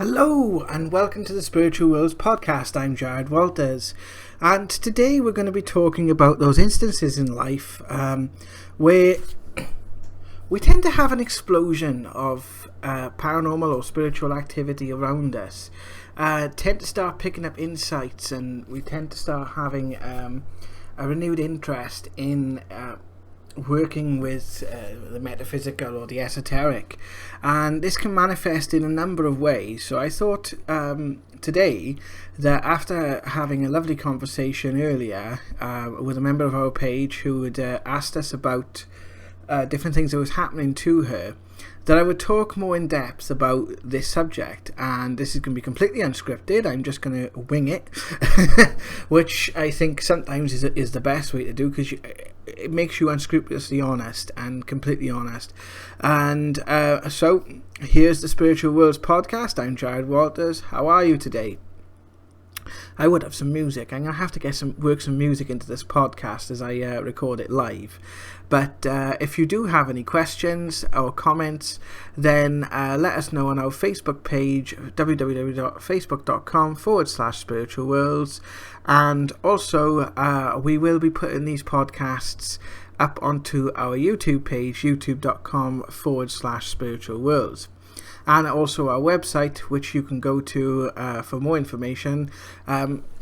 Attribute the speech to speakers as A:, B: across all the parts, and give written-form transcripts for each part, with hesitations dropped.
A: Hello and welcome to the Spiritual Worlds podcast. I'm Jared Walters, and today we're going to be talking about those instances in life where we tend to have an explosion of paranormal or spiritual activity around us, tend to start picking up insights, and we tend to start having a renewed interest in working with the metaphysical or the esoteric, and this can manifest in a number of ways. So I thought today that after having a lovely conversation earlier with a member of our page who had asked us about different things that was happening to her, that I would talk more in depth about this subject. And this is going to be completely unscripted. I'm just going to wing it, which I think sometimes is the best way to do, because it makes you unscrupulously honest and completely honest. And so here's the Spiritual Worlds podcast. I'm Jared Walters. How are you today? I would have some music. I'm going to have to work some music into this podcast as I record it live. But if you do have any questions or comments, then let us know on our Facebook page, www.facebook.com/spiritual worlds. And also, we will be putting these podcasts up onto our YouTube page, youtube.com/spiritual worlds. And also our website, which you can go to for more information.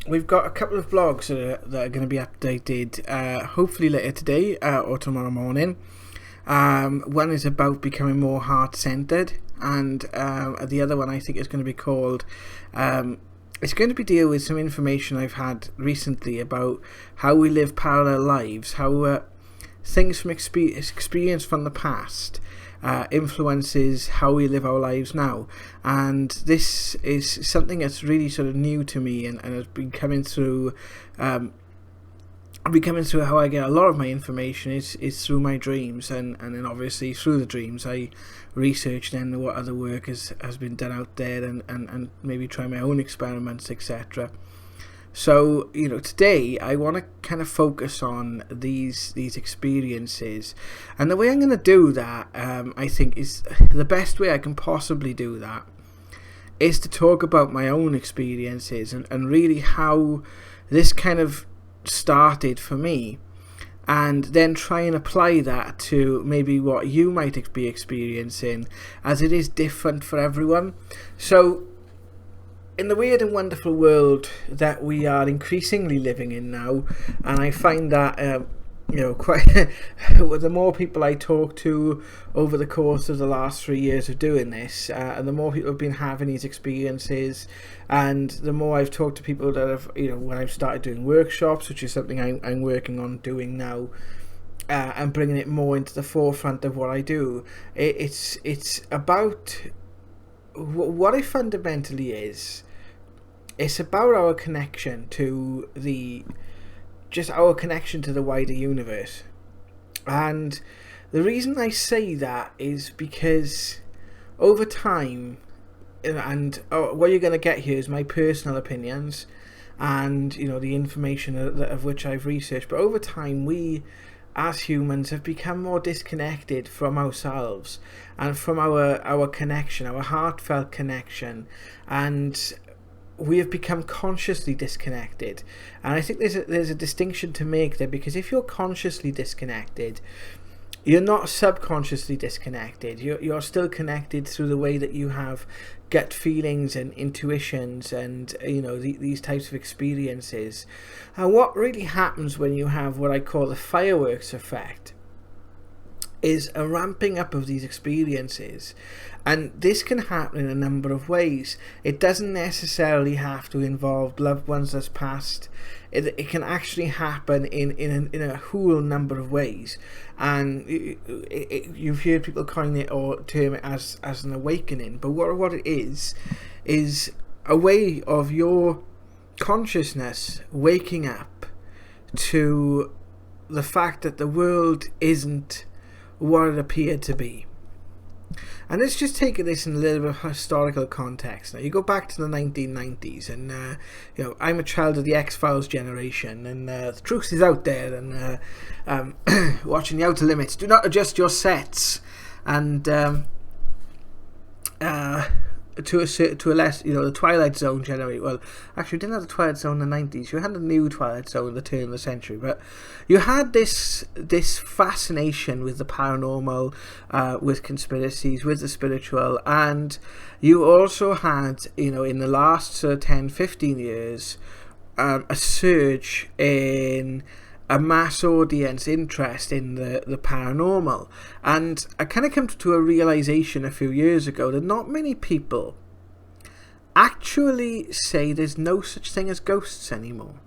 A: We've got a couple of blogs that are going to be updated hopefully later today or tomorrow morning. One is about becoming more heart-centered, and the other one I think is going to be called... it's going to be deal with some information I've had recently about how we live parallel lives, how things from experience from the past influences how we live our lives now. And this is something that's really sort of new to me, and has been coming through how I get a lot of my information is through my dreams, and then obviously through the dreams I research then what other work has been done out there, and maybe try my own experiments, etc. So, today I want to kind of focus on these experiences, and the way I'm going to do that, I think, is the best way I can possibly do that is to talk about my own experiences and really how this kind of started for me, and then try and apply that to maybe what you might be experiencing, as it is different for everyone. So in the weird and wonderful world that we are increasingly living in now, and I find that quite the more people I talk to over the course of the last 3 years of doing this, and the more people have been having these experiences, and the more I've talked to people that have, when I've started doing workshops, which is something I'm working on doing now, and bringing it more into the forefront of what I do. It's about what it fundamentally is. It's about our connection to our connection to the wider universe. And the reason I say that is because over time, and what you're going to get here is my personal opinions and the information of which I've researched, but over time we as humans have become more disconnected from ourselves and from our connection, our heartfelt connection, and we have become consciously disconnected. And I think there's a distinction to make there, because if you're consciously disconnected, you're not subconsciously disconnected. You're still connected through the way that you have gut feelings and intuitions and these types of experiences. And what really happens when you have what I call the fireworks effect is a ramping up of these experiences, and this can happen in a number of ways. It doesn't necessarily have to involve loved ones that's passed. It can actually happen in a whole number of ways, and you've heard people coin it or term it as an awakening. But what it is a way of your consciousness waking up to the fact that the world isn't what it appeared to be. And let's just take this in a little bit of historical context. Now, you go back to the 1990s, and I'm a child of the X-Files generation, and the truth is out there, and watching The Outer Limits. Do not adjust your sets, and to a less, the Twilight Zone generally. Well, actually, we didn't have the Twilight Zone in the 90s. You had the new Twilight Zone at the turn of the century, but you had this fascination with the paranormal, with conspiracies, with the spiritual, and you also had, in the last sort of 10, 15 years, a surge in a mass audience interest in the paranormal. And I kind of came to a realization a few years ago that not many people actually say there's no such thing as ghosts anymore.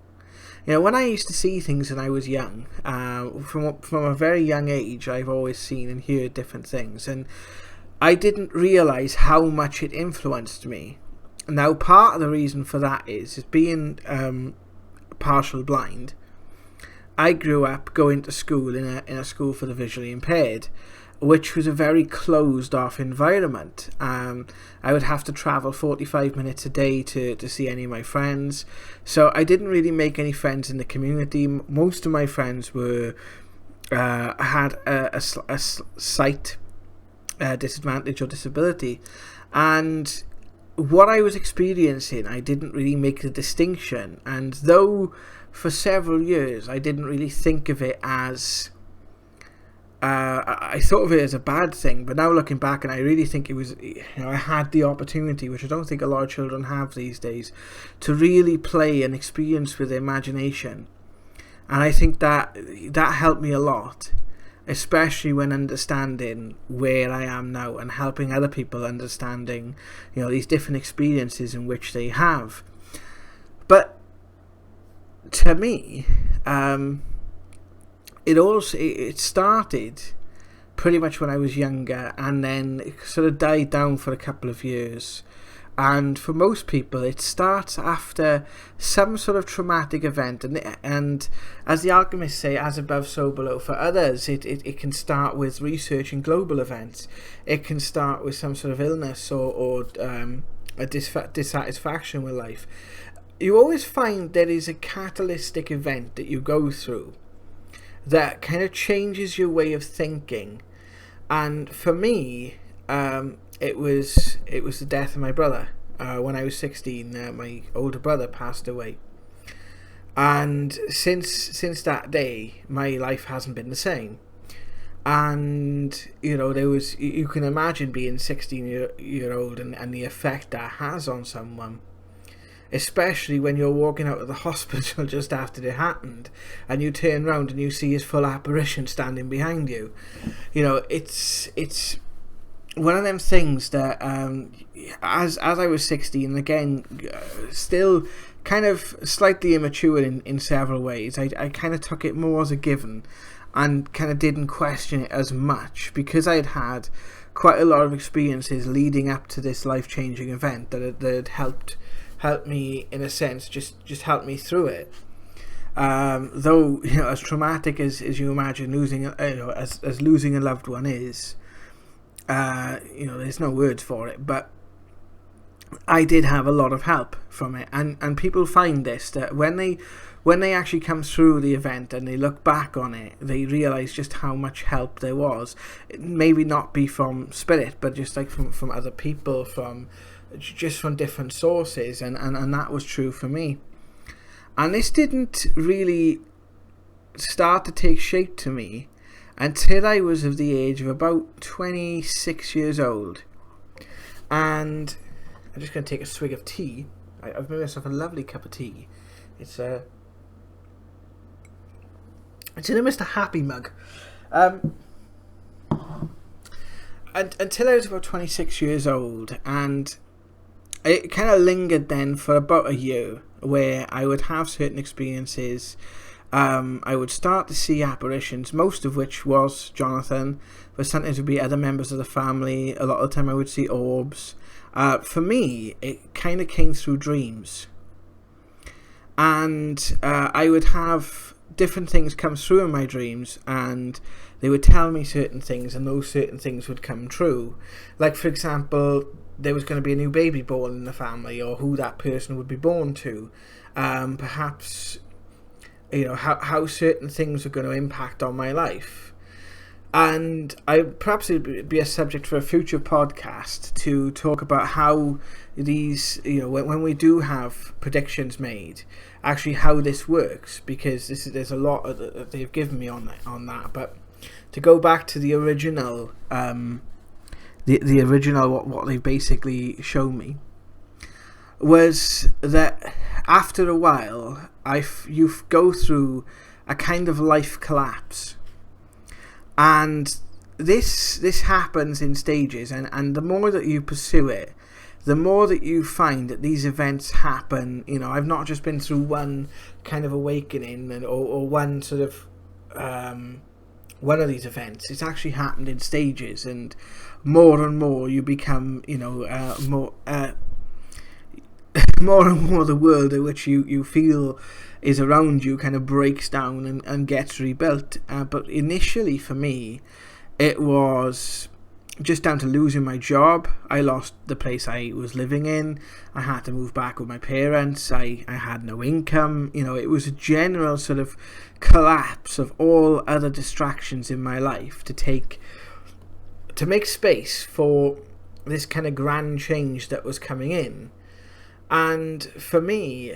A: When I used to see things when I was young, from a very young age, I've always seen and heard different things, and I didn't realize how much it influenced me. Now, part of the reason for that is being partial blind. I grew up going to school in a school for the visually impaired, which was a very closed off environment. I would have to travel 45 minutes a day to see any of my friends, so I didn't really make any friends in the community. Most of my friends were had a sight disadvantage or disability, and what I was experiencing, I didn't really make the distinction. And though for several years I didn't really think of it as I thought of it as a bad thing, but now looking back, and I really think it was, I had the opportunity, which I don't think a lot of children have these days, to really play and experience with their imagination. And I think that helped me a lot, especially when understanding where I am now and helping other people understanding, these different experiences in which they have. But to me, it started pretty much when I was younger, and then it sort of died down for a couple of years. And for most people, it starts after some sort of traumatic event, and as the alchemists say, as above, so below. For others, it can start with researching global events. It can start with some sort of illness or a dissatisfaction with life. You always find there is a catalytic event that you go through that kind of changes your way of thinking. And for me, it was the death of my brother. When I was 16, my older brother passed away, and since that day, my life hasn't been the same. And you can imagine being 16 year old and the effect that has on someone, especially when you're walking out of the hospital just after it happened, and you turn around and you see his full apparition standing behind you. It's one of them things that, as I was 16, again, still kind of slightly immature in several ways, I kind of took it more as a given and kind of didn't question it as much, because I had quite a lot of experiences leading up to this life-changing event that helped me, in a sense, just help me through it. Though, as traumatic as you imagine losing, as losing a loved one is, there's no words for it, but I did have a lot of help from it, and people find this, that when they actually come through the event and they look back on it, they realize just how much help there was. Maybe not be from spirit, but just like from other people, from different sources, and that was true for me. And this didn't really start to take shape to me until I was of the age of about 26 years old. And I'm just going to take a swig of tea. I've made myself a lovely cup of tea. It's in a Mr. Happy mug. And until I was about 26 years old, and it kind of lingered then for about a year, where I would have certain experiences. I would start to see apparitions, most of which was Jonathan, but sometimes it would be other members of the family. A lot of the time I would see orbs. For me, it kind of came through dreams. And I would have different things come through in my dreams, and they would tell me certain things, and those certain things would come true. Like, for example, there was going to be a new baby born in the family, or who that person would be born to. Perhaps, how certain things are going to impact on my life. And perhaps it'd be a subject for a future podcast to talk about how these, when we do have predictions made, actually how this works, because there's a lot that they've given me on that. But to go back to the original, the original what they basically showed me was that after a while, you go through a kind of life collapse. And this happens in stages, and the more that you pursue it, the more that you find that these events happen. I've not just been through one kind of awakening or one sort of one of these events. It's actually happened in stages, and more you become, more more and more the world in which you feel is around you kind of breaks down and gets rebuilt. But initially for me, it was just down to losing my job. I lost the place I was living in. I had to move back with my parents. I had no income. It was a general sort of collapse of all other distractions in my life to make space for this kind of grand change that was coming in. And for me,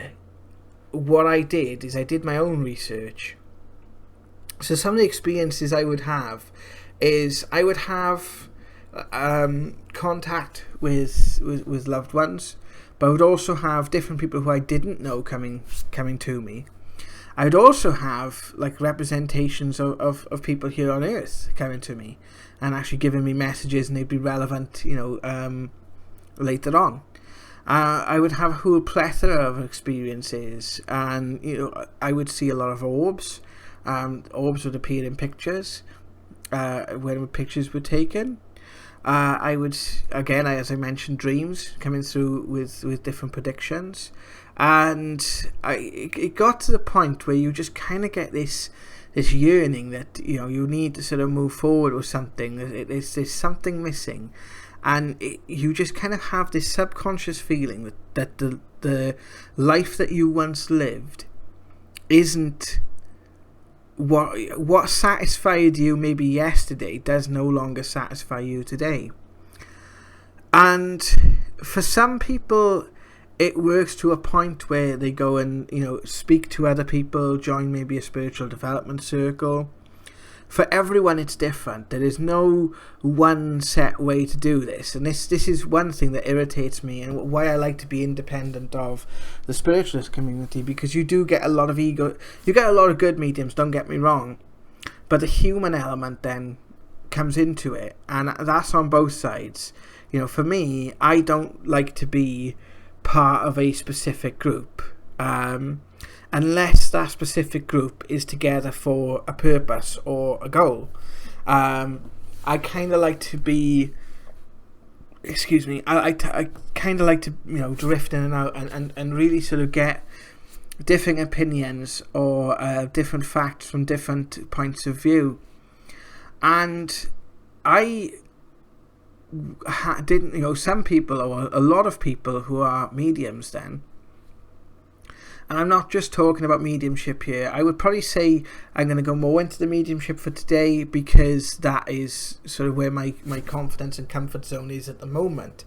A: what I did is I did my own research. So some of the experiences I would have is I would have contact with loved ones, but I would also have different people who I didn't know coming to me. I would also have like representations of people here on Earth coming to me and actually giving me messages, and they'd be relevant, later on. I would have a whole plethora of experiences, and I would see a lot of orbs. Orbs would appear in pictures when pictures were taken. I would, again, as I mentioned, dreams coming through with different predictions, and it got to the point where you just kind of get this yearning that you need to sort of move forward with something. There's something missing. And you just kind of have this subconscious feeling that the life that you once lived isn't what satisfied you maybe yesterday does no longer satisfy you today. And for some people, it works to a point where they go and speak to other people, join maybe a spiritual development circle. For everyone, it's different. There is no one set way to do this, and this is one thing that irritates me, and why I like to be independent of the spiritualist community, because you do get a lot of ego. You get a lot of good mediums, don't get me wrong, but the human element then comes into it, and that's on both sides. For me, I don't like to be part of a specific group. Unless that specific group is together for a purpose or a goal. I kind of like to be, I kind of like to, drift in and out and really sort of get different opinions or different facts from different points of view. And I didn't, some people, or a lot of people who are mediums then, and I'm not just talking about mediumship here. I would probably say I'm going to go more into the mediumship for today, because that is sort of where my confidence and comfort zone is at the moment.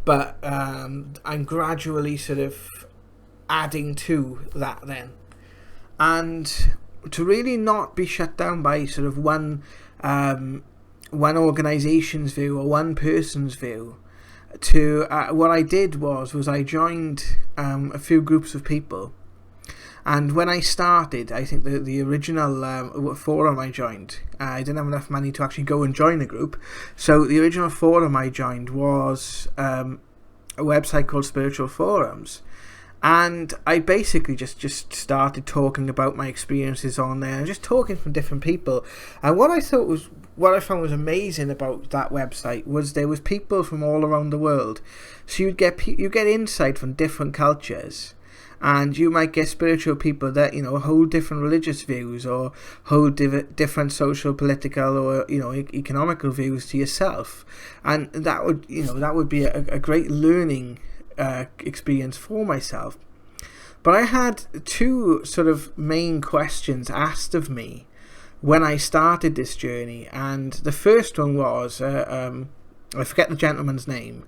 A: But I'm gradually sort of adding to that then. And to really not be shut down by sort of one organisation's view or one person's view, what I did was I joined a few groups of people, and when I started, I think the original forum I joined, I didn't have enough money to actually go and join a group, so the original forum I joined was a website called Spiritual Forums, and I basically just started talking about my experiences on there and just talking from different people. And what I found was amazing about that website was there was people from all around the world. So you get insight from different cultures, and you might get spiritual people that hold different religious views or hold different social, political, or economical views to yourself, and that would be a great learning experience for myself. But I had two sort of main questions asked of me when I started this journey. And the first one was, I forget the gentleman's name,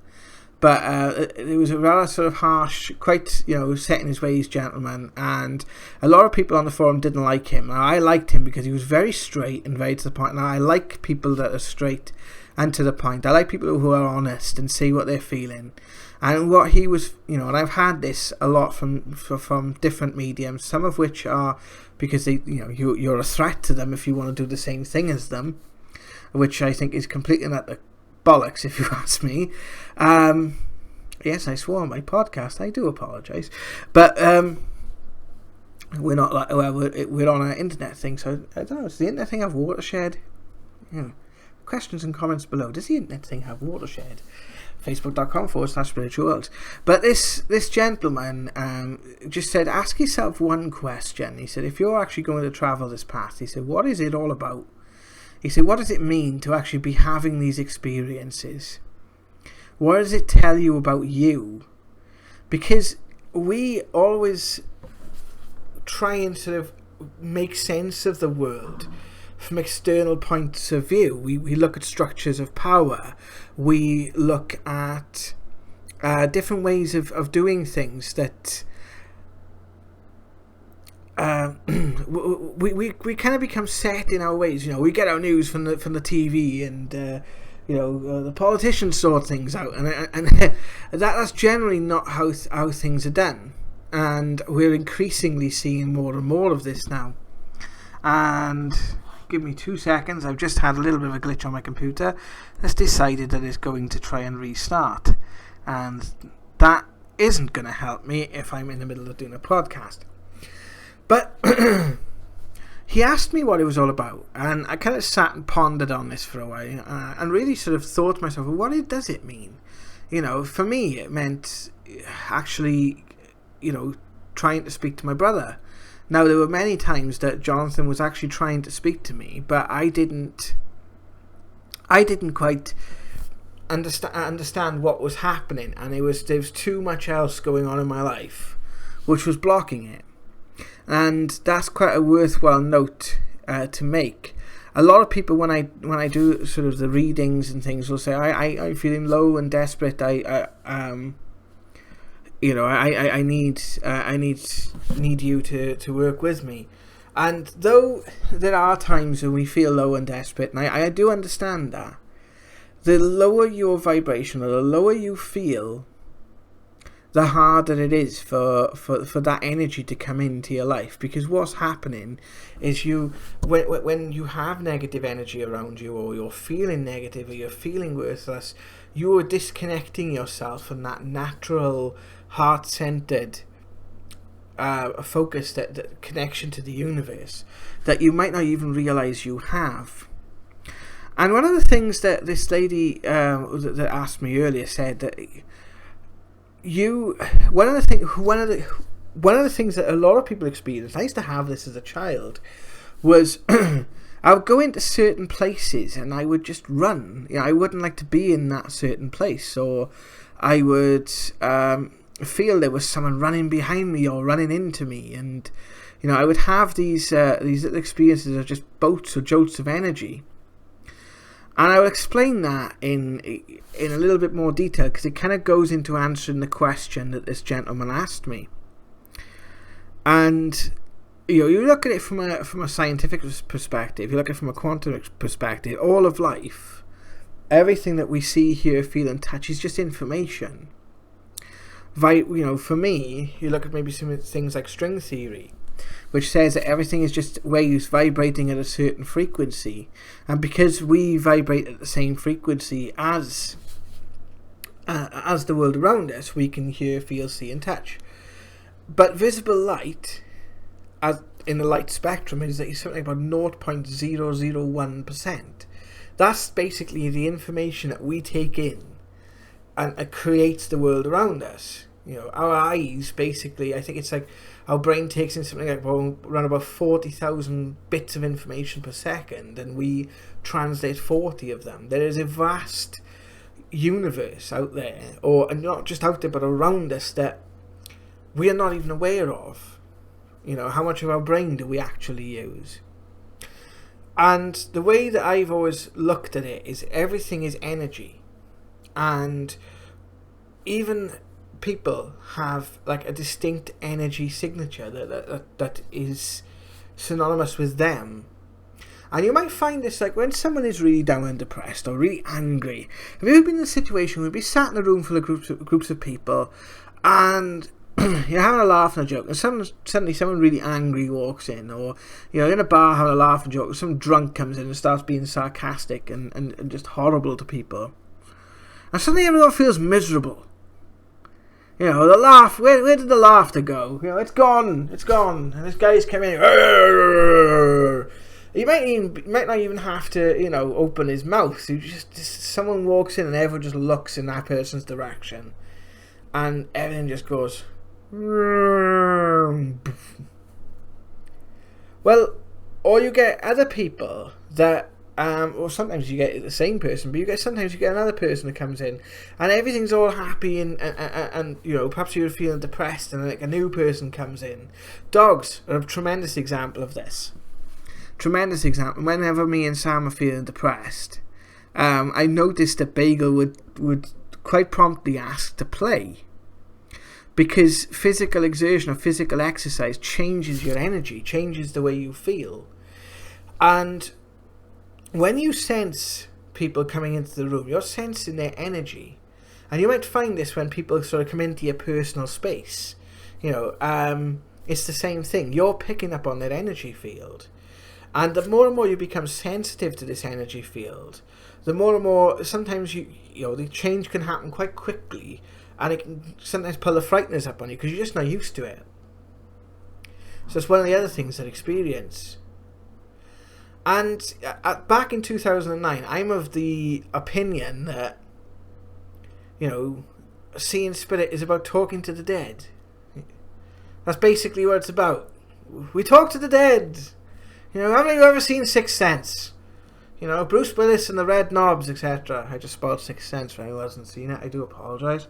A: but it was a rather sort of harsh, quite, set in his ways gentleman, and a lot of people on the forum didn't like him. Now, I liked him because he was very straight and very to the point. Now, I like people that are straight and to the point. I like people who are honest and say what they're feeling. And what he was, and I've had this a lot from different mediums, some of which are because they, you're a threat to them if you want to do the same thing as them, which I think is completely not the bollocks, if you ask me. Yes, I swore on my podcast. I do apologise, but we're not like we're on an internet thing, so I don't know. Does the internet thing have watershed? Questions and comments below. Does the internet thing have watershed? Facebook.com/spiritual world. But this gentleman just said, ask yourself one question. He said, if you're actually going to travel this path, he said, what is it all about? He said, what does it mean to actually be having these experiences? What does it tell you about you? Because we always try and sort of make sense of the world from external points of view. We look at structures of power. We look at different ways of doing things that we kind of become set in our ways. We get our news from the TV, and the politicians sort things out, and that's generally not how things are done. And we're increasingly seeing more and more of this now. And give me 2 seconds. I've just had a little bit of a glitch on my computer. It's decided that it's going to try and restart, and that isn't going to help me if I'm in the middle of doing a podcast. But he asked me what it was all about, and I kind of sat and pondered on this for a while, and really sort of thought to myself, well, what does it mean? For me, it meant actually, trying to speak to my brother. Now, there were many times that Jonathan was actually trying to speak to me, but I didn't quite understand what was happening, and there was too much else going on in my life which was blocking it. And that's quite a worthwhile note to make. A lot of people, when I do sort of the readings and things, will say, I'm feeling low and desperate. I need you to work with me. And though there are times when we feel low and desperate, and I do understand that, the lower your vibration, or the lower you feel, the harder it is for that energy to come into your life. Because what's happening is when you have negative energy around you, or you're feeling negative, or you're feeling worthless, you are disconnecting yourself from that natural, heart-centered focus, that connection to the universe that you might not even realize you have. And one of the things that this lady that asked me earlier said, that one of the things that a lot of people experience, I used to have this as a child, was I would go into certain places and I would just run. I wouldn't like to be in that certain place, or I would feel there was someone running behind me or running into me, and I would have these little experiences of just bolts or jolts of energy. And I will explain that in a little bit more detail, because it kind of goes into answering the question that this gentleman asked me. And you look at it from a scientific perspective, you look at it from a quantum perspective, all of life, everything that we see, hear, feel and touch is just information. For me, you look at maybe some things like string theory, which says that everything is just waves vibrating at a certain frequency, and because we vibrate at the same frequency as the world around us, we can hear, feel, see and touch. But visible light, as in the light spectrum, is something about 0.001%. That's basically the information that we take in, and it creates the world around us. Our eyes, basically, I think it's like our brain takes in something like around about 40,000 bits of information per second, and we translate 40 of them. There is a vast universe out there, or not just out there, but around us, that we are not even aware of. How much of our brain do we actually use? And the way that I've always looked at it is everything is energy. And even people have like a distinct energy signature that is synonymous with them. And you might find this like when someone is really down and depressed or really angry. Have you ever been in a situation where you'd be sat in a room full of groups of people and you're having a laugh and a joke, and suddenly someone really angry walks in, or you're in a bar having a laugh and joke, and some drunk comes in and starts being sarcastic and just horrible to people, and suddenly everyone feels miserable. You know, the laugh, where did the laughter go? You know, it's gone, and this guy's come in. He might not even have to, you know, open his mouth. Just someone walks in and everyone just looks in that person's direction, and everything just goes. Well, or you get other people that, or sometimes you get the same person, but sometimes you get another person that comes in, and everything's all happy, and you know, perhaps you're feeling depressed, and like a new person comes in. Dogs are a tremendous example of this. Tremendous example. Whenever me and Sam are feeling depressed, I noticed that Bagel would quite promptly ask to play. Because physical exertion or physical exercise changes your energy, changes the way you feel. And when you sense people coming into the room, you're sensing their energy. And you might find this when people sort of come into your personal space. You know, it's the same thing. You're picking up on their energy field. And the more and more you become sensitive to this energy field, the more and more, sometimes you know, the change can happen quite quickly. And it can sometimes pull the frighteners up on you because you're just not used to it. So it's one of the other things that I experience. And back in 2009, I'm of the opinion that, you know, seeing spirit is about talking to the dead. That's basically what it's about. We talk to the dead. You know, haven't you ever seen Sixth Sense? You know, Bruce Willis and the Red Knobs, etc. I just spoiled Sixth Sense for anyone who hasn't seen it. I do apologise.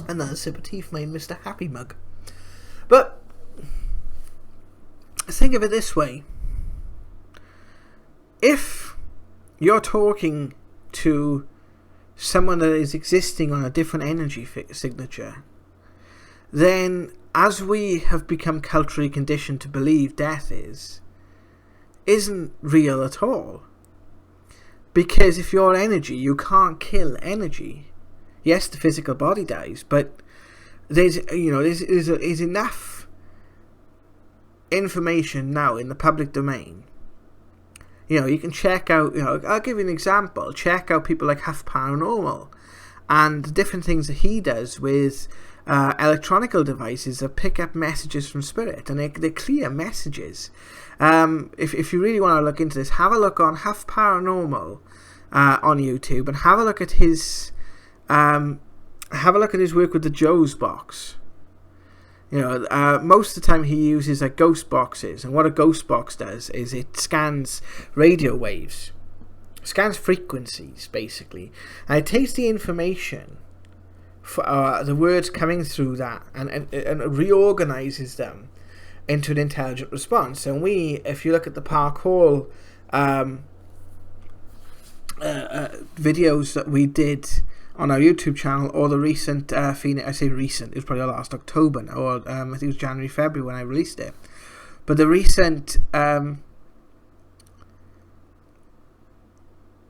A: Another sip of tea for my Mr. Happy mug. But think of it this way. If you're talking to someone that is existing on a different energy signature, then as we have become culturally conditioned to believe death isn't real at all. Because if you're energy, you can't kill energy. Yes, the physical body dies, but there's enough information now in the public domain. You know, you can check out, you know, I'll give you an example. Check out people like Paranormal and the different things that he does with electronical devices that pick up messages from spirit, and they're clear messages. If you really want to look into this, have a look on Paranormal on YouTube, and have a look at his work with the Joe's box. You know, most of the time he uses like ghost boxes, and what a ghost box does is it scans radio waves, scans frequencies basically, and it takes the information for the words coming through that and reorganizes them into an intelligent response. And if you look at the Park Hall videos that we did on our YouTube channel, or the recent Phoenix, I say recent, it was probably last October now, or I think it was January, February when I released it. But the recent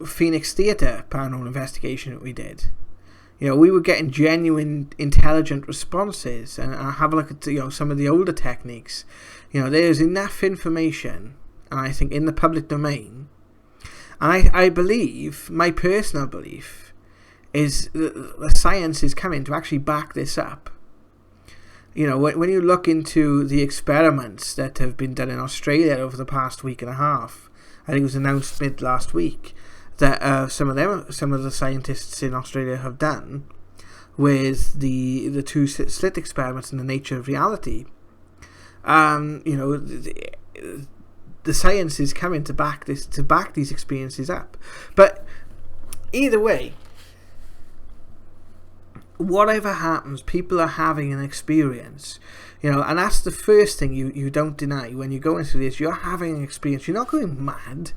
A: Phoenix Theatre paranormal investigation that we did, you know, we were getting genuine intelligent responses. And I have a look at, you know, some of the older techniques. You know, there's enough information, and I think in the public domain, and I believe, my personal belief is the science is coming to actually back this up. You know, when you look into the experiments that have been done in Australia over the past week and a half, I think it was announced mid last week that some of the scientists in Australia have done with the two slit experiments in the nature of reality. You know, the science is coming to back these experiences up. But either way, whatever happens, people are having an experience, and that's the first thing you don't deny when you go into this. You're having an experience. You're not going mad.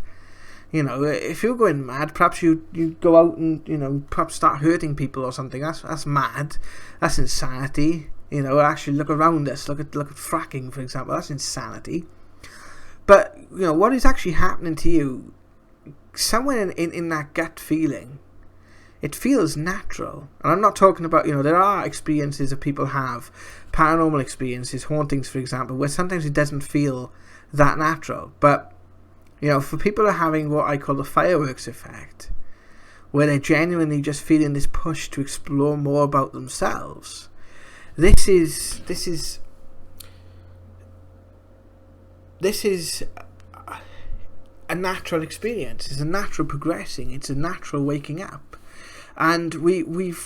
A: If you're going mad, perhaps you go out and, perhaps start hurting people or something. That's mad. That's insanity. Actually look around us. Look at fracking, for example. That's insanity. But, what is actually happening to you, somewhere in that gut feeling, it feels natural. And I'm not talking about, there are experiences that people have, paranormal experiences, hauntings, for example, where sometimes it doesn't feel that natural. But, for people who are having what I call the fireworks effect, where they're genuinely just feeling this push to explore more about themselves, this is a natural experience. It's a natural progressing. It's a natural waking up. And we've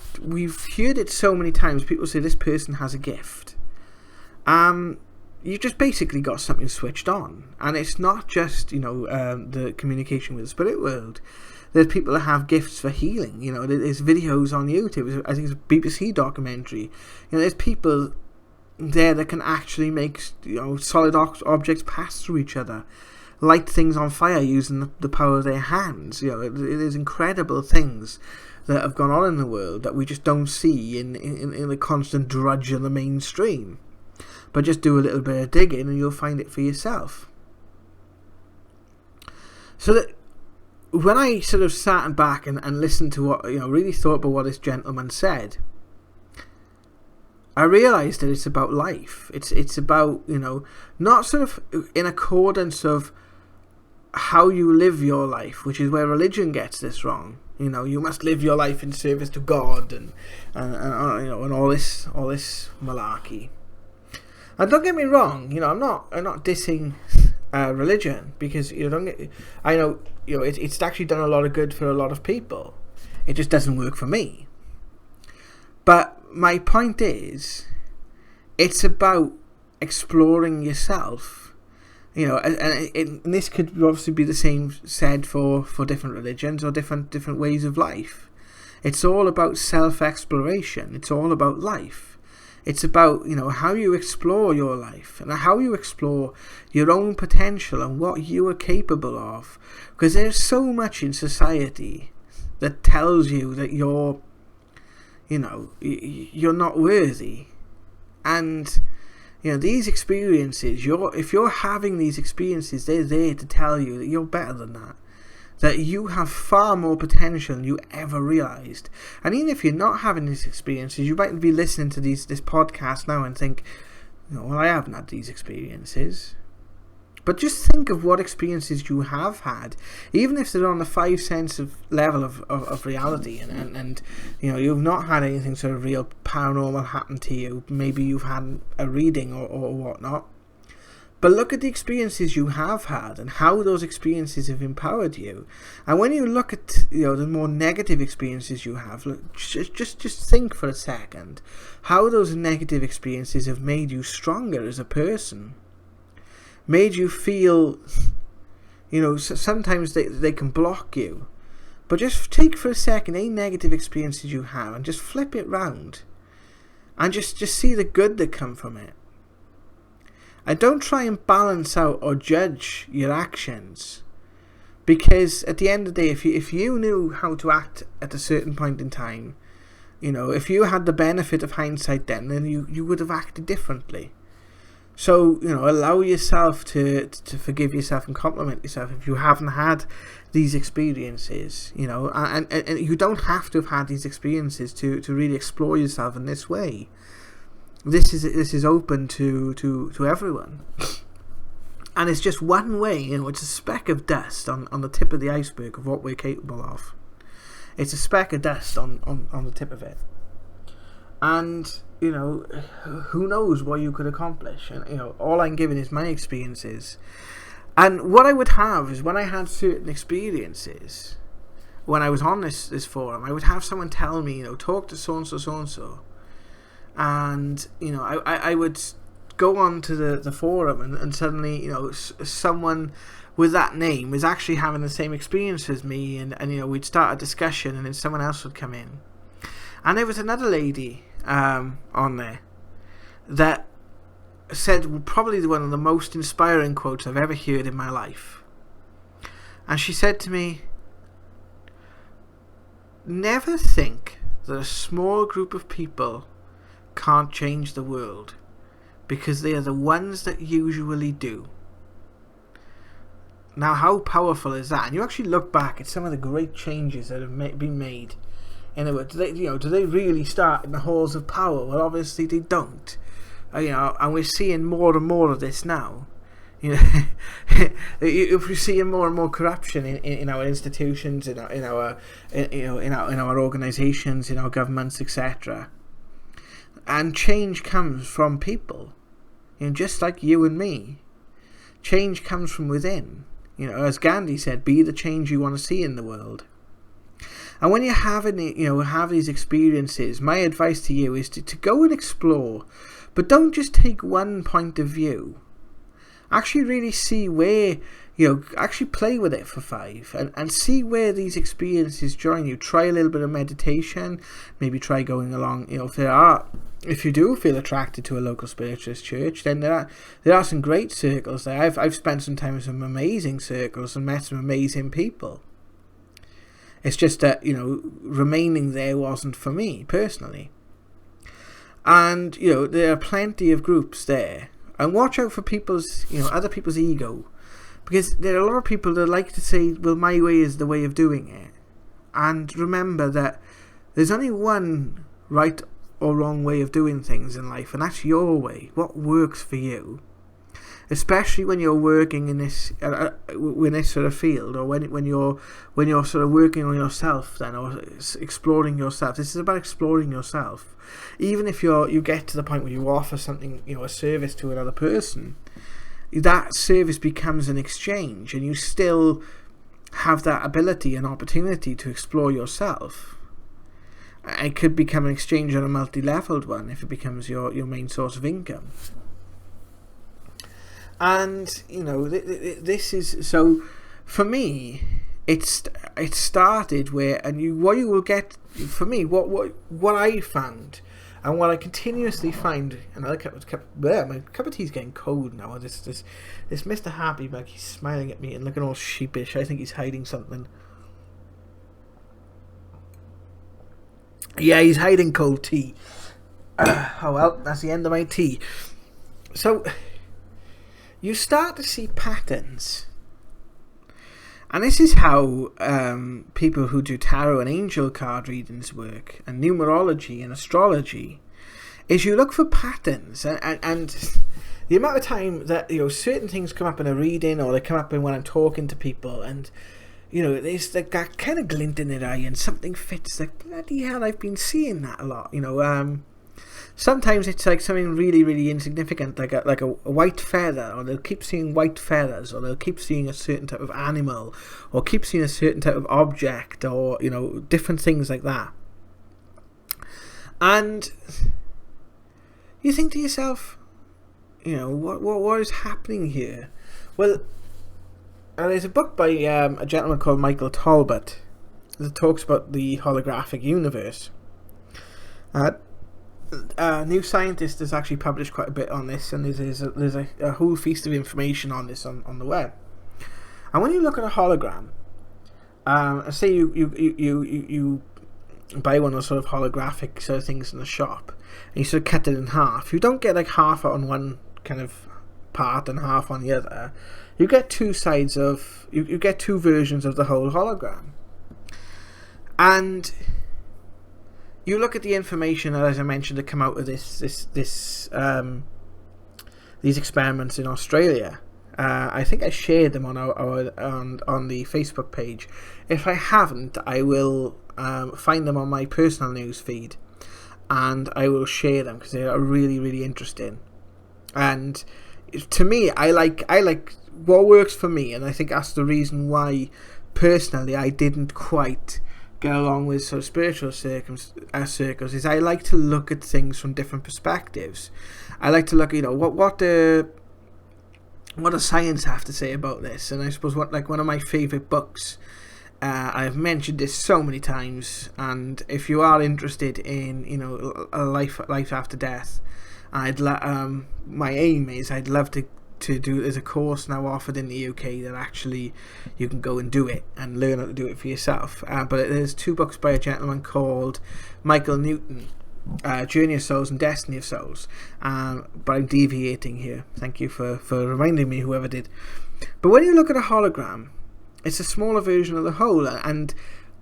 A: heard it so many times. People say this person has a gift. You just basically got something switched on, and it's not just the communication with the spirit world. There's people that have gifts for healing. There's videos on YouTube. I think it's a BBC documentary. There's people there that can actually make solid objects pass through each other, light things on fire using the power of their hands. There's incredible things that have gone on in the world that we just don't see in the constant drudge of the mainstream. But just do a little bit of digging and you'll find it for yourself. So that when I sort of sat back and listened to what, really thought about what this gentleman said, I realised that it's about life. It's about, not sort of in accordance of how you live your life, which is where religion gets this wrong. You must live your life in service to God and all this malarkey. And don't get me wrong, I'm not dissing religion, because I know it's actually done a lot of good for a lot of people. It just doesn't work for me. But my point is, it's about exploring yourself. And this could obviously be the same said for different religions or different ways of life. It's all about self-exploration. It's all about life. It's about, how you explore your life and how you explore your own potential and what you are capable of. Because there's so much in society that tells you that you're not worthy. And, these experiences, if you're having these experiences, they're there to tell you that you're better than that. That you have far more potential than you ever realised. And even if you're not having these experiences, you might be listening to this podcast now and think, well, I haven't had these experiences. But just think of what experiences you have had, even if they're on the 5 sense of level of reality, and you've not had anything sort of real paranormal happen to you. Maybe you've had a reading or whatnot. But look at the experiences you have had and how those experiences have empowered you. And when you look at the more negative experiences you have, look, just think for a second how those negative experiences have made you stronger as a person. Made you feel, sometimes they can block you. But just take for a second any negative experiences you have and just flip it round. And just see the good that come from it. And don't try and balance out or judge your actions. Because at the end of the day, if you knew how to act at a certain point in time, if you had the benefit of hindsight then you would have acted differently. So, allow yourself to forgive yourself and compliment yourself if you haven't had these experiences, and you don't have to have had these experiences to really explore yourself in this way. This is open to everyone. And it's just one way, it's a speck of dust on the tip of the iceberg of what we're capable of. It's a speck of dust on the tip of it. And, who knows what you could accomplish. And, all I'm giving is my experiences. And what I would have is when I had certain experiences, when I was on this forum, I would have someone tell me, talk to so-and-so, so-and-so. And, I would go on to the forum and suddenly, someone with that name was actually having the same experience as me. And we'd start a discussion and then someone else would come in. And there was another lady on there that said probably one of the most inspiring quotes I've ever heard in my life. And she said to me, never think that a small group of people can't change the world, because they are the ones that usually do. Now, how powerful is that? And you actually look back at some of the great changes that have been made. In other words, do they really start in the halls of power? Well, obviously they don't. And we're seeing more and more of this now. If we're seeing more and more corruption in our institutions, in our organisations, in our governments, etc. And change comes from people, just like you and me. Change comes from within. As Gandhi said, be the change you want to see in the world. And when you're having, have these experiences, my advice to you is to go and explore, but don't just take one point of view. Actually really see where, actually play with it for 5 and see where these experiences join you. Try a little bit of meditation, maybe try going along, if you do feel attracted to a local spiritualist church, then there are some great circles there. I've spent some time in some amazing circles and met some amazing people. It's just that, remaining there wasn't for me personally. And, there are plenty of groups there. And watch out for people's, other people's ego. Because there are a lot of people that like to say, well, my way is the way of doing it. And remember that there's only one right or wrong way of doing things in life, and that's your way. What works for you. Especially when you're working in this sort of field, or when you're sort of working on yourself, then, or exploring yourself. This is about exploring yourself. Even if you get to the point where you offer something, a service to another person, that service becomes an exchange, and you still have that ability and opportunity to explore yourself. It could become an exchange on a multi-leveled one if it becomes your main source of income. And this is so. For me, it started where, and what you will get for me, what I found, and what I continuously find. Another my cup of tea's getting cold now. This Mr. Happy Bug, he's smiling at me and looking all sheepish. I think he's hiding something. Yeah, he's hiding cold tea. Oh well, that's the end of my tea. So you start to see patterns. And this is how people who do tarot and angel card readings work, and numerology and astrology, is you look for patterns. And the amount of time that certain things come up in a reading, or they come up when I'm talking to people, and there's like that kind of glint in their eye, and something fits. Like, bloody hell, I've been seeing that a lot. Sometimes it's like something really, really insignificant, like a white feather, or they'll keep seeing white feathers, or they'll keep seeing a certain type of animal, or keep seeing a certain type of object, or different things like that. And you think to yourself, what is happening here? Well, there's a book by a gentleman called Michael Talbot that talks about the holographic universe. New Scientist has actually published quite a bit on this, and there's a whole feast of information on this on the web. And when you look at a hologram, say you buy one of those sort of holographic sort of things in the shop, and you sort of cut it in half. You don't get like half on one kind of part and half on the other. You get two sides of you get two versions of the whole hologram, and you look at the information, as I mentioned, that come out of these experiments in Australia. I think I shared them on on the Facebook page. If I haven't, I will find them on my personal news feed, and I will share them because they are really, really interesting. And to me, I like what works for me, and I think that's the reason why personally I didn't quite get along with sort of spiritual circles, is I like to look at things from different perspectives. I like to look, what does science have to say about this? And I suppose one of my favourite books I've mentioned this so many times, and if you are interested in, a life after death, my aim is I'd love to do. There's a course now offered in the UK that actually you can go and do it and learn how to do it for yourself. But there's 2 books by a gentleman called Michael Newton, Journey of Souls and Destiny of Souls. But I'm deviating here. Thank you for reminding me, whoever did. But when you look at a hologram, it's a smaller version of the whole, and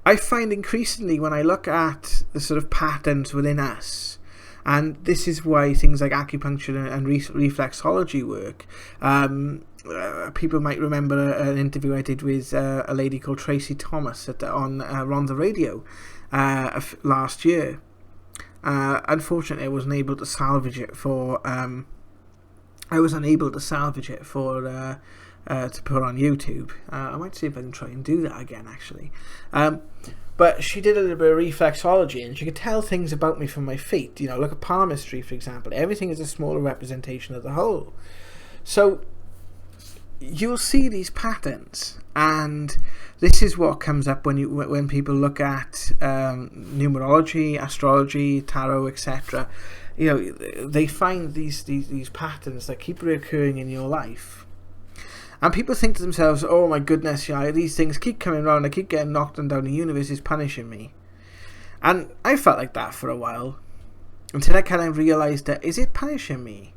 A: I find increasingly when I look at the sort of patterns within us, and this is why things like acupuncture and reflexology work. People might remember an interview I did with a lady called Tracy Thomas on Ronda Radio last year. Unfortunately, I wasn't able to salvage it for. To put on YouTube. I might see if I can try and do that again, actually. But she did a little bit of reflexology, and she could tell things about me from my feet. Look at palmistry, for example. Everything is a smaller representation of the whole. So you'll see these patterns, and this is what comes up when people look at numerology, astrology, tarot, etc. They find these patterns that keep reoccurring in your life. And people think to themselves, oh my goodness, these things keep coming around, I keep getting knocked down, the universe is punishing me. And I felt like that for a while, until I kind of realised that, is it punishing me?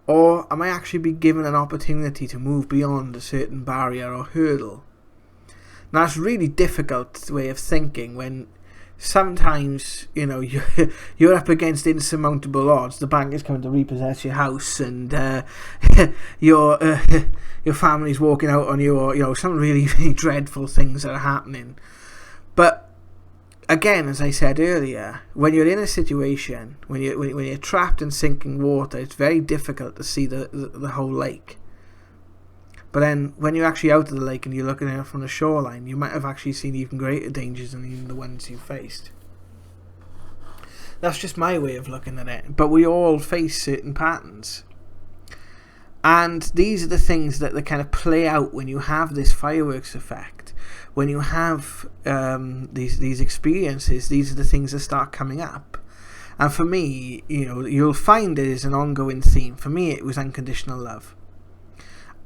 A: Or am I actually being given an opportunity to move beyond a certain barrier or hurdle? Now, that's a really difficult way of thinking when sometimes, you're up against insurmountable odds. The bank is coming to repossess your house, and your family's walking out on you, or some really, really dreadful things that are happening. But again, as I said earlier, when you're in a situation, when you're trapped in sinking water, it's very difficult to see the whole lake. But then, when you're actually out of the lake and you're looking at it from the shoreline, you might have actually seen even greater dangers than even the ones you faced. That's just my way of looking at it. But we all face certain patterns. And these are the things that kind of play out when you have this fireworks effect. When you have these experiences, these are the things that start coming up. And for me, you'll find it is an ongoing theme. For me, it was unconditional love.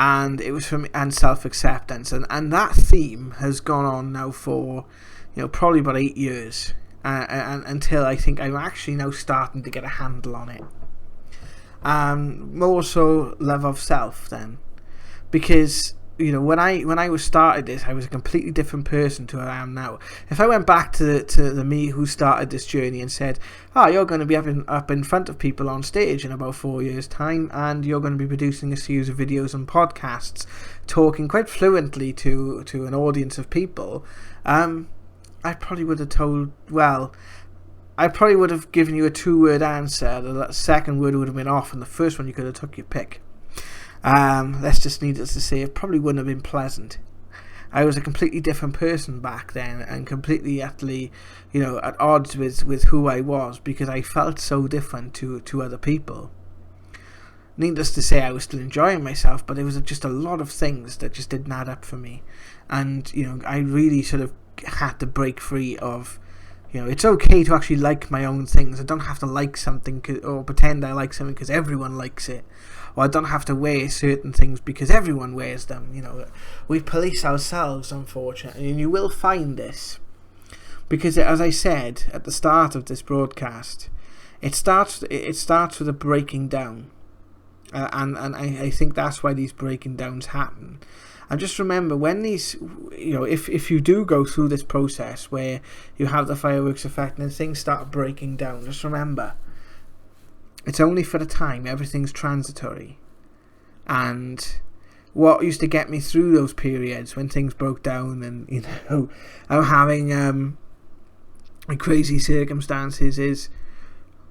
A: And it was and self-acceptance, and that theme has gone on now for, probably about 8 years, and until I think I'm actually now starting to get a handle on it. More so love of self then, because when I was started this, I was a completely different person to who I am now. If I went back to the me who started this journey and said, you're going to be up in front of people on stage in about 4 years' time, and you're going to be producing a series of videos and podcasts, talking quite fluently to an audience of people, I probably would have I probably would have given you a 2-word answer. The second word would have been off, and the first one you could have took your pick. That's just needless to say, it probably wouldn't have been pleasant. I was a completely different person back then, and completely utterly, at odds with who I was, because I felt so different to other people. Needless to say, I was still enjoying myself, but there was just a lot of things that just didn't add up for me. And, I really sort of had to break free of, it's okay to actually like my own things. I don't have to like something or pretend I like something because everyone likes it. Or I don't have to wear certain things because everyone wears them. We police ourselves, unfortunately, and you will find this. Because, as I said at the start of this broadcast, it starts with a breaking down. And I think that's why these breaking downs happen. And just remember, when these, if you do go through this process where you have the fireworks effect and things start breaking down, just remember, it's only for the time. Everything's transitory. And what used to get me through those periods when things broke down and, I'm having crazy circumstances is,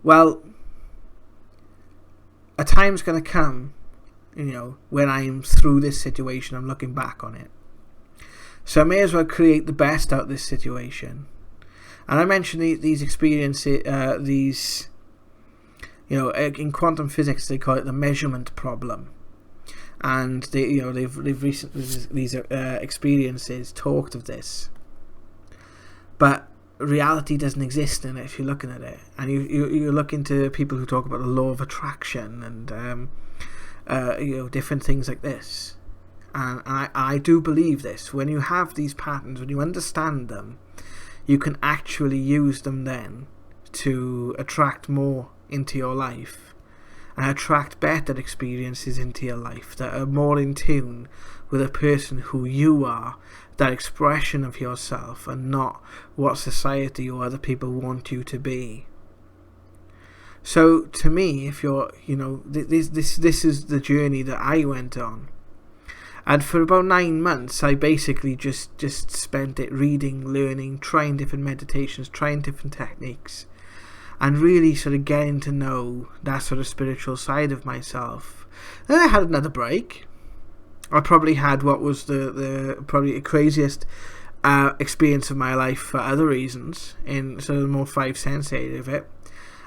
A: well, a time's going to come, when I'm through this situation, I'm looking back on it. So I may as well create the best out of this situation. And I mentioned these experiences, in quantum physics they call it the measurement problem. And they've recently, these experiences talked of this. but reality doesn't exist in it if you're looking at it. And you look into people who talk about the law of attraction and different things like this. And I do believe this. When you have these patterns, when you understand them, you can actually use them then to attract more into your life and attract better experiences into your life that are more in tune with a person who you are, that expression of yourself, and not what society or other people want you to be. So to me, if you're, this is the journey that I went on. And for about 9 months, I basically just spent it reading, learning, trying different meditations, trying different techniques, and really sort of getting to know that sort of spiritual side of myself. Then I had another break. I probably had what was the probably the craziest experience of my life for other reasons, in sort of the more five sense area of it.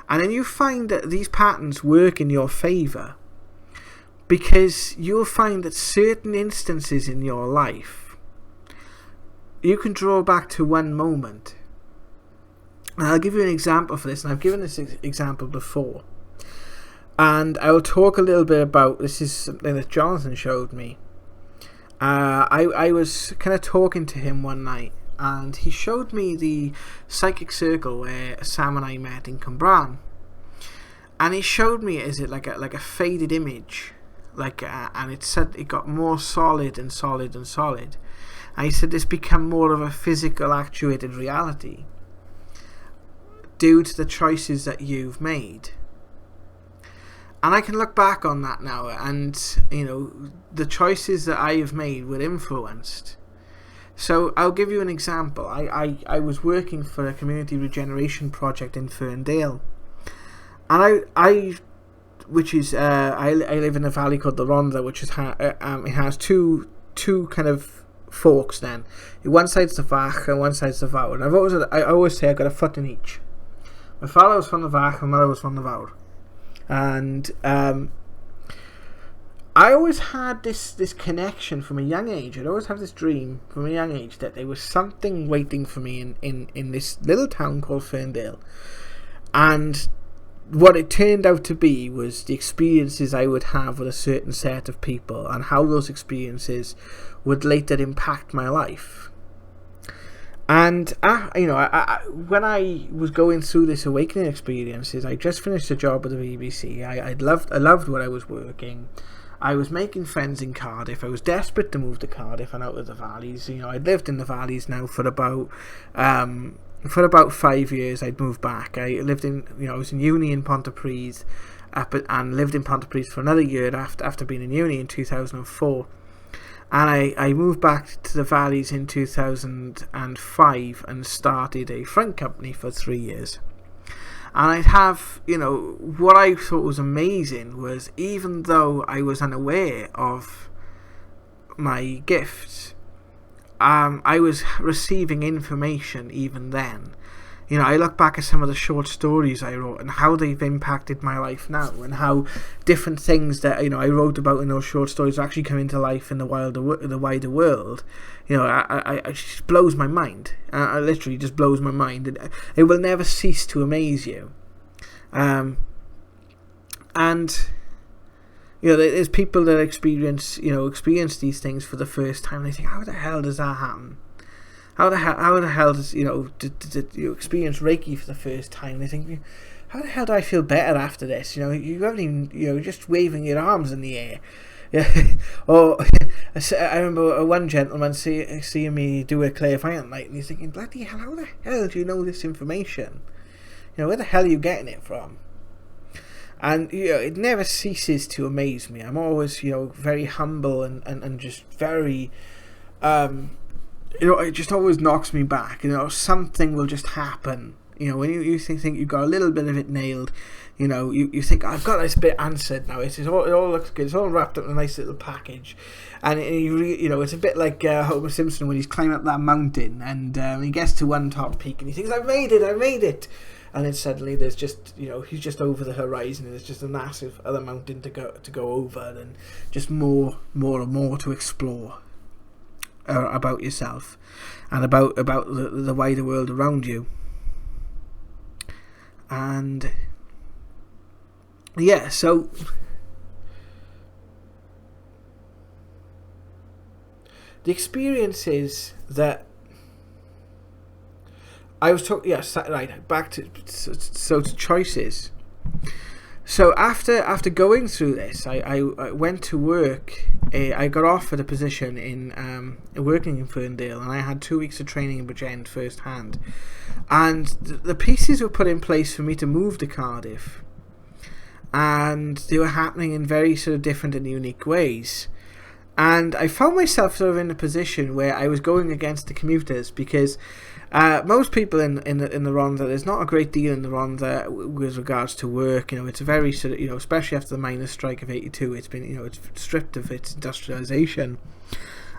A: And then you find that these patterns work in your favour, because you'll find that certain instances in your life, you can draw back to one moment. And I'll give you an example for this, and I've given this example before. And I will talk a little bit about, this is something that Jonathan showed me. I was kind of talking to him one night, and he showed me the psychic circle where Sam and I met in Cambran. And he showed me, is it like a faded image, and it said it got more solid and solid and solid. And he said it's become more of a physical actuated reality due to the choices that you've made. And I can look back on that now, and the choices that I have made were influenced. So I'll give you an example. I was working for a community regeneration project in Ferndale, and I live in a valley called the Rhondda, which is it has two kind of forks. Then one side's the Vach and one side's the Vawr. And I always say I got a foot in each. My father was from the Vach, my mother was from the Vawr. And I always had this connection from a young age. I'd always have this dream from a young age that there was something waiting for me in this little town called Ferndale. And what it turned out to be was the experiences I would have with a certain set of people, and how those experiences would later impact my life. And when I was going through this awakening experiences, I just finished a job with the BBC. I loved where I was working. I was making friends in Cardiff. I was desperate to move to Cardiff and out of the valleys. I'd lived in the valleys now for about 5 years. I'd moved back. I lived in, I was in uni in Pontypridd, and lived in Pontypridd for another year after being in uni in 2004. And I moved back to the valleys in 2005 and started a front company for 3 years. And I'd have, what I thought was amazing was, even though I was unaware of my gifts, I was receiving information even then. I look back at some of the short stories I wrote and how they've impacted my life now, and how different things that I wrote about in those short stories actually come into life in the wider world. It just blows my mind. It literally just blows my mind. It will never cease to amaze you. And there's people that experience these things for the first time, and they think, how the hell does that happen? How the hell does did you experience Reiki for the first time? And they think, how the hell do I feel better after this? You haven't even just waving your arms in the air. Yeah. Or I remember one gentleman seeing me do a clairvoyant night, and he's thinking, bloody hell, how the hell do you know this information? Where the hell are you getting it from? And it never ceases to amaze me. I'm always very humble and just very it just always knocks me back. Something will just happen. When you think you got a little bit of it nailed, you think, I've got this bit answered now. It all looks good. It's all wrapped up in a nice little package, and it's a bit like Homer Simpson when he's climbing up that mountain, and he gets to one top peak and he thinks, I made it. And then suddenly there's just, he's just over the horizon, and there's just a massive other mountain to go over, and just more and more to explore. about yourself and about the wider world around you. And yeah, so the experiences that I was talking, yes, right, back to choices. So after going through this, I went to work. I got offered a position in working in Ferndale, and I had 2 weeks of training in Bridgend firsthand. And the pieces were put in place for me to move to Cardiff, and they were happening in very sort of different and unique ways. And I found myself sort of in a position where I was going against the commuters, because most people in the Rhondda, there's not a great deal in the Rhondda with regards to work. It's a very sort of, especially after the miners' strike of '82, it's been, it's stripped of its industrialisation.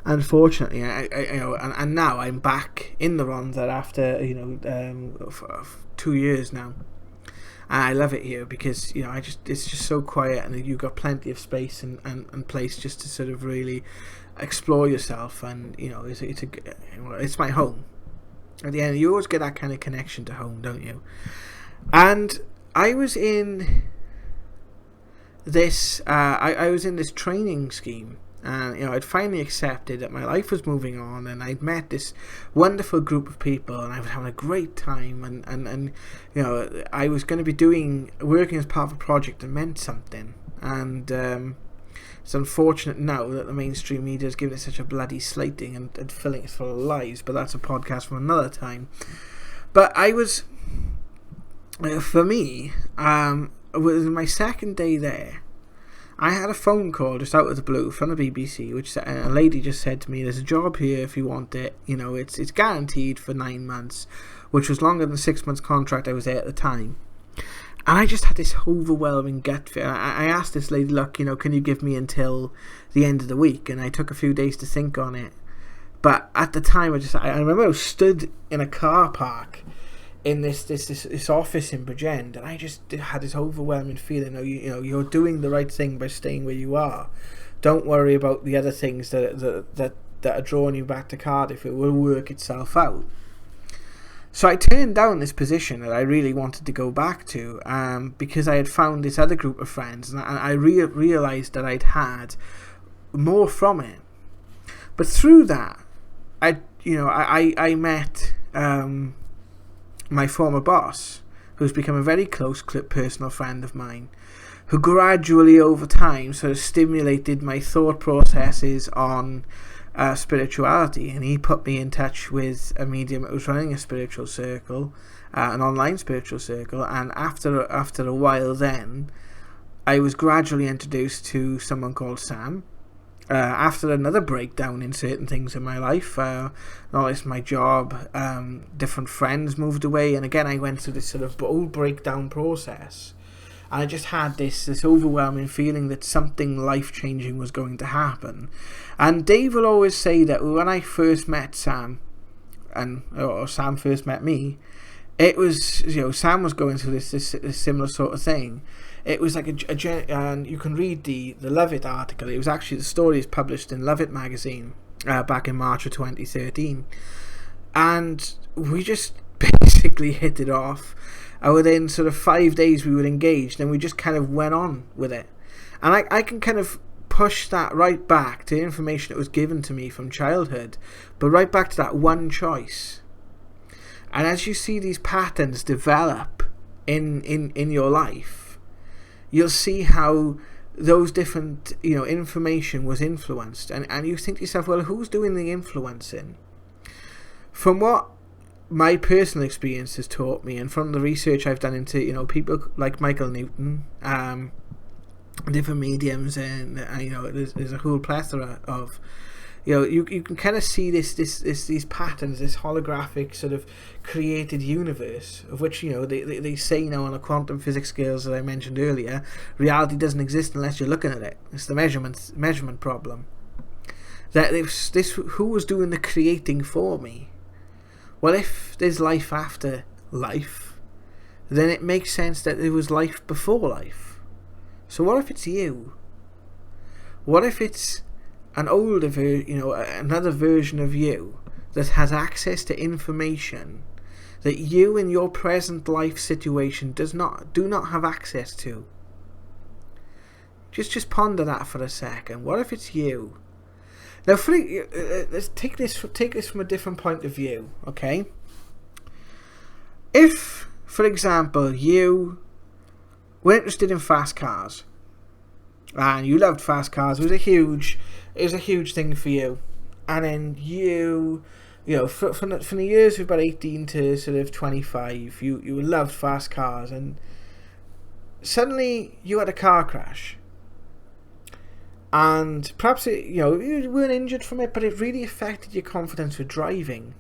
A: Unfortunately, and now I'm back in the Rhondda after 2 years now. And I love it here because it's just so quiet, and you've got plenty of space and place just to sort of really explore yourself. And it's my home. At the end, you always get that kind of connection to home, don't you? And I was in this I was in this training scheme, and I'd finally accepted that my life was moving on, and I'd met this wonderful group of people, and I was having a great time, and I was going to be working as part of a project that meant something. And it's unfortunate now that the mainstream media has given it such a bloody slating and filling it full of lies, but that's a podcast for another time. But I was, for me, with my second day there, I had a phone call just out of the blue from the BBC, which a lady just said to me, "There's a job here if you want it. It's guaranteed for 9 months," which was longer than the 6 months contract I was there at the time. And I just had this overwhelming gut feeling. I asked this lady, "Look, can you give me until the end of the week?" And I took a few days to think on it. But at the time, I remember I was stood in a car park in this office in Bridgend, and I just had this overwhelming feeling. You're doing the right thing by staying where you are. Don't worry about the other things that are drawing you back to Cardiff. It will work itself out. So I turned down this position that I really wanted to go back to, because I had found this other group of friends, and I realised that I'd had more from it. But through that, I met my former boss, who's become a very close personal friend of mine, who gradually over time sort of stimulated my thought processes on spirituality, and he put me in touch with a medium that was running a spiritual circle, an online spiritual circle. And after a while, then I was gradually introduced to someone called Sam. After another breakdown in certain things in my life, not least my job, different friends moved away, and again I went through this sort of old breakdown process. And I just had this overwhelming feeling that something life-changing was going to happen. And Dave will always say that when I first met Sam, or Sam first met me, it was, Sam was going through this similar sort of thing. It was like and you can read the Love It article. It was actually, the story is published in Love It magazine back in March of 2013. And we just basically hit it off. And within sort of 5 days we were engaged, and we just kind of went on with it. And I can kind of push that right back to information that was given to me from childhood, but right back to that one choice. And as you see these patterns develop in your life, you'll see how those different information was influenced, and you think to yourself, well, who's doing the influencing? From what my personal experience has taught me, and from the research I've done into people like Michael Newton, different mediums, and there's a whole plethora of you can kind of see these patterns, this holographic sort of created universe, of which they say now on a quantum physics scales that I mentioned earlier, reality doesn't exist unless you're looking at it. It's the measurement problem. That who was doing the creating for me? Well, if there's life after life, then it makes sense that there was life before life. So what if it's you? What if it's an older another version of you that has access to information that you in your present life situation do not have access to. Just ponder that for a second. What if it's you? Now, let's take this from a different point of view, okay? If, for example, you were interested in fast cars, and you loved fast cars, it was a huge thing for you, and then from the years of about 18 to sort of 25, you loved fast cars, and suddenly you had a car crash. And perhaps you weren't injured from it, but it really affected your confidence with driving.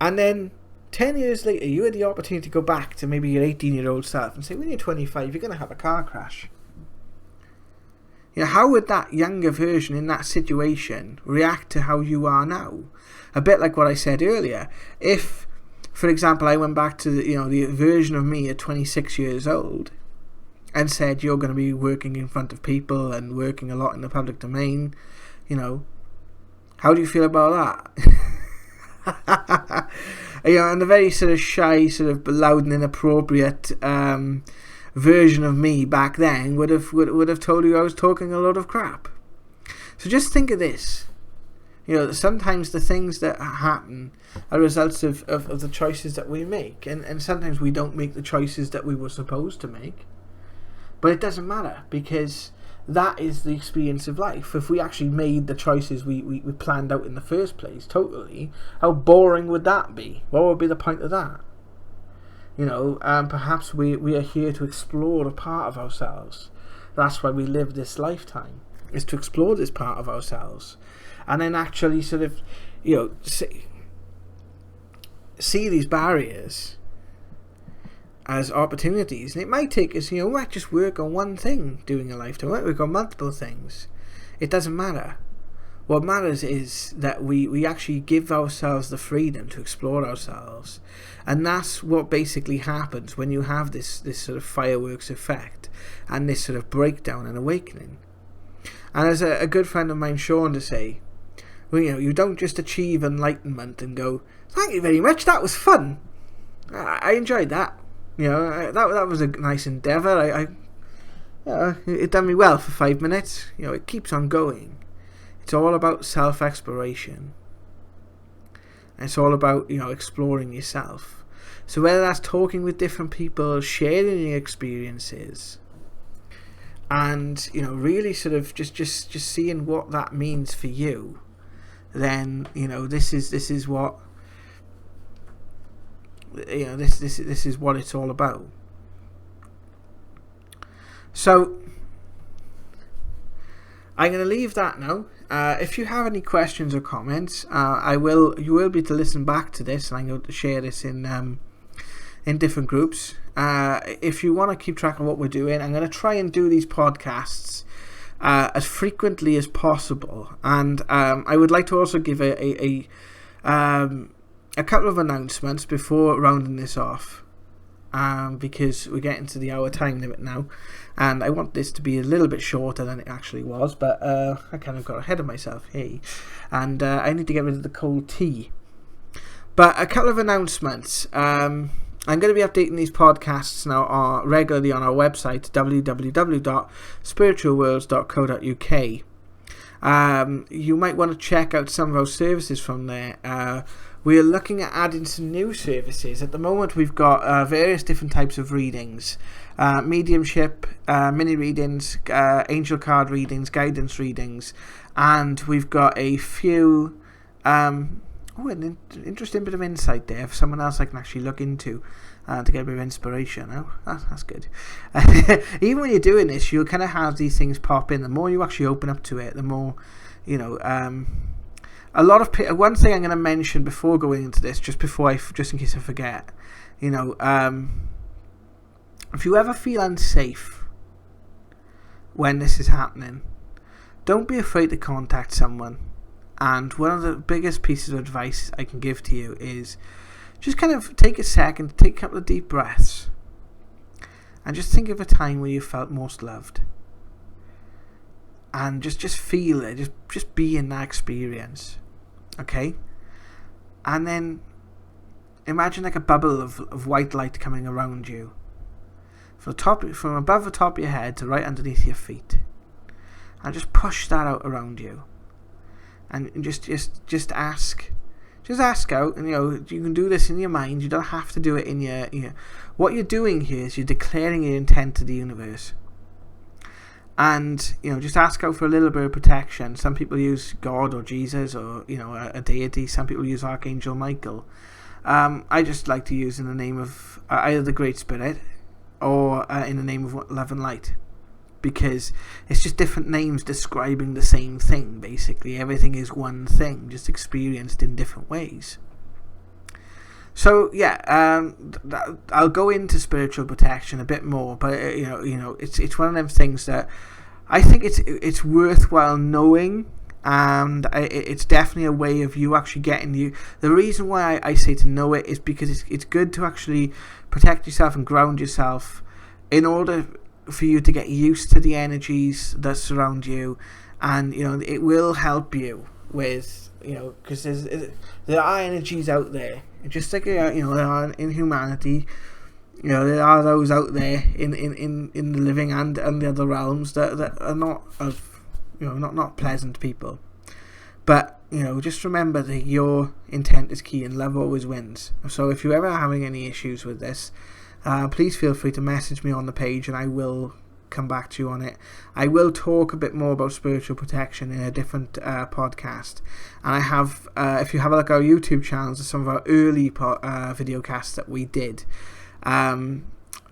A: And then 10 years later, you had the opportunity to go back to maybe your 18-year-old self and say, when you're 25, you're going to have a car crash. How would that younger version in that situation react to how you are now? A bit like what I said earlier. If, for example, I went back to the version of me at 26 years old and said, you're going to be working in front of people and working a lot in the public domain, how do you feel about that? And the very sort of shy, sort of loud and inappropriate version of me back then would have told you I was talking a lot of crap. So just think of this. Sometimes the things that happen are results of the choices that we make, and sometimes we don't make the choices that we were supposed to make. But it doesn't matter, because that is the experience of life. If we actually made the choices we planned out in the first place, totally, how boring would that be? What would be the point of that? Perhaps we are here to explore a part of ourselves. That's why we live this lifetime, is to explore this part of ourselves. And then actually sort of, see these barriers as opportunities. And it might take us, we might just work on one thing during a lifetime. We might work on multiple things. It doesn't matter. What matters is that we actually give ourselves the freedom to explore ourselves. And that's what basically happens when you have this sort of fireworks effect and this sort of breakdown and awakening. And as a good friend of mine, Sean, to say, you don't just achieve enlightenment and go, thank you very much, that was fun. I enjoyed that. That was a nice endeavour. It done me well for 5 minutes. It keeps on going. It's all about self-exploration. It's all about exploring yourself. So whether that's talking with different people, sharing your experiences, and really sort of just seeing what that means for you, then this is what. This is what it's all about. So I'm going to leave that now. If you have any questions or comments, you will be to listen back to this, and I'm going to share this in different groups. If you want to keep track of what we're doing, I'm going to try and do these podcasts as frequently as possible, and I would like to also give a couple of announcements before rounding this off, because we're getting to the hour time limit now, and I want this to be a little bit shorter than it actually was, but I kind of got ahead of myself, and I need to get rid of the cold tea. But a couple of announcements. I'm going to be updating these podcasts now regularly on our website, www.spiritualworlds.co.uk. You might want to check out some of our services from there. We are looking at adding some new services. At the moment, we've got various different types of readings. Mediumship, mini readings, angel card readings, guidance readings, and we've got a few... an interesting bit of insight there for someone else I can actually look into to get a bit of inspiration. Oh, that's good. Even when you're doing this, you'll kind of have these things pop in. The more you actually open up to it, the more, a lot of one thing I'm going to mention before going into this, just in case I forget, if you ever feel unsafe when this is happening, don't be afraid to contact someone. And one of the biggest pieces of advice I can give to you is just kind of take a second, take a couple of deep breaths, and just think of a time where you felt most loved. and just feel it, just be in that experience, okay? And then imagine like a bubble of white light coming around you, from above the top of your head to right underneath your feet, and just push that out around you, and just ask. Just ask out, and you can do this in your mind. You don't have to do it in your. What you're doing here is you're declaring your intent to the universe, and just ask out for a little bit of protection. Some people use God or Jesus or a deity. Some people use Archangel Michael. I just like to use in the name of either the Great Spirit or in the name of love and light, because it's just different names describing the same thing. Basically, everything is one thing, just experienced in different ways. So I'll go into spiritual protection a bit more, but it's one of them things that I think it's worthwhile knowing, and it's definitely a way of you actually getting you. The reason why I say to know it is because it's good to actually protect yourself and ground yourself in order for you to get used to the energies that surround you, and it will help you with because there are energies out there, just like there are in humanity. There are those out there in the living and the other realms that are not of not pleasant people, but just remember that your intent is key and love always wins. So if you're ever having any issues with this, please feel free to message me on the page, and I will come back to you on it. I will talk a bit more about spiritual protection in a different podcast, and I have if you have a look at our YouTube channels, some of our early video casts that we did.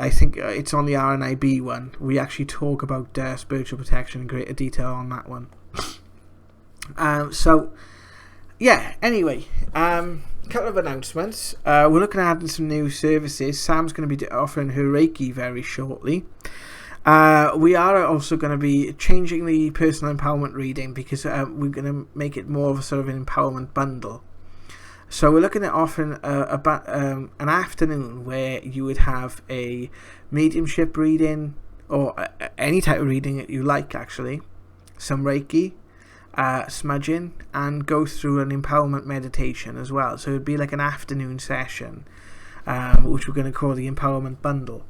A: I think it's on the RNIB one. We actually talk about spiritual protection in greater detail on that one. Anyway, couple of announcements. We're looking at adding some new services. Sam's going to be offering her Reiki very shortly. We are also going to be changing the personal empowerment reading, because we're going to make it more of a sort of an empowerment bundle. So we're looking at offering an afternoon where you would have a mediumship reading, or any type of reading that you like, actually, some Reiki, smudging, and go through an empowerment meditation as well. So it would be like an afternoon session, which we're going to call the empowerment bundle.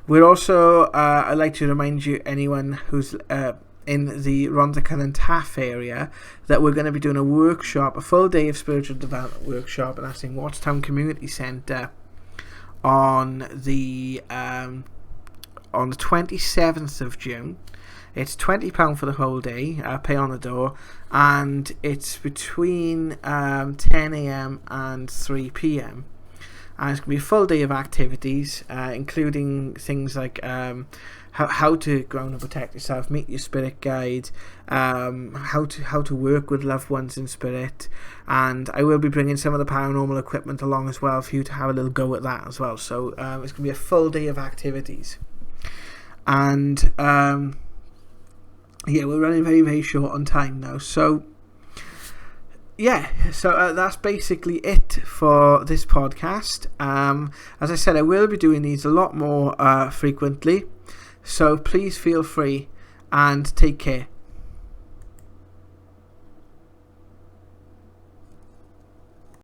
A: We're also, I'd like to remind you, anyone who's in the Rhondda and Taff area, that we're going to be doing a workshop, a full day of spiritual development workshop, and that's in Watertown Community Centre on the 27th of June. It's £20 for the whole day, pay on the door, and it's between 10 a.m. and 3 p.m. And it's going to be a full day of activities, including things like how to ground and protect yourself, meet your spirit guide, how to work with loved ones in spirit, and I will be bringing some of the paranormal equipment along as well for you to have a little go at that as well. So it's going to be a full day of activities, and we're running very, very short on time now. So that's basically it for this podcast. As I said, I will be doing these a lot more frequently, so please feel free and take care.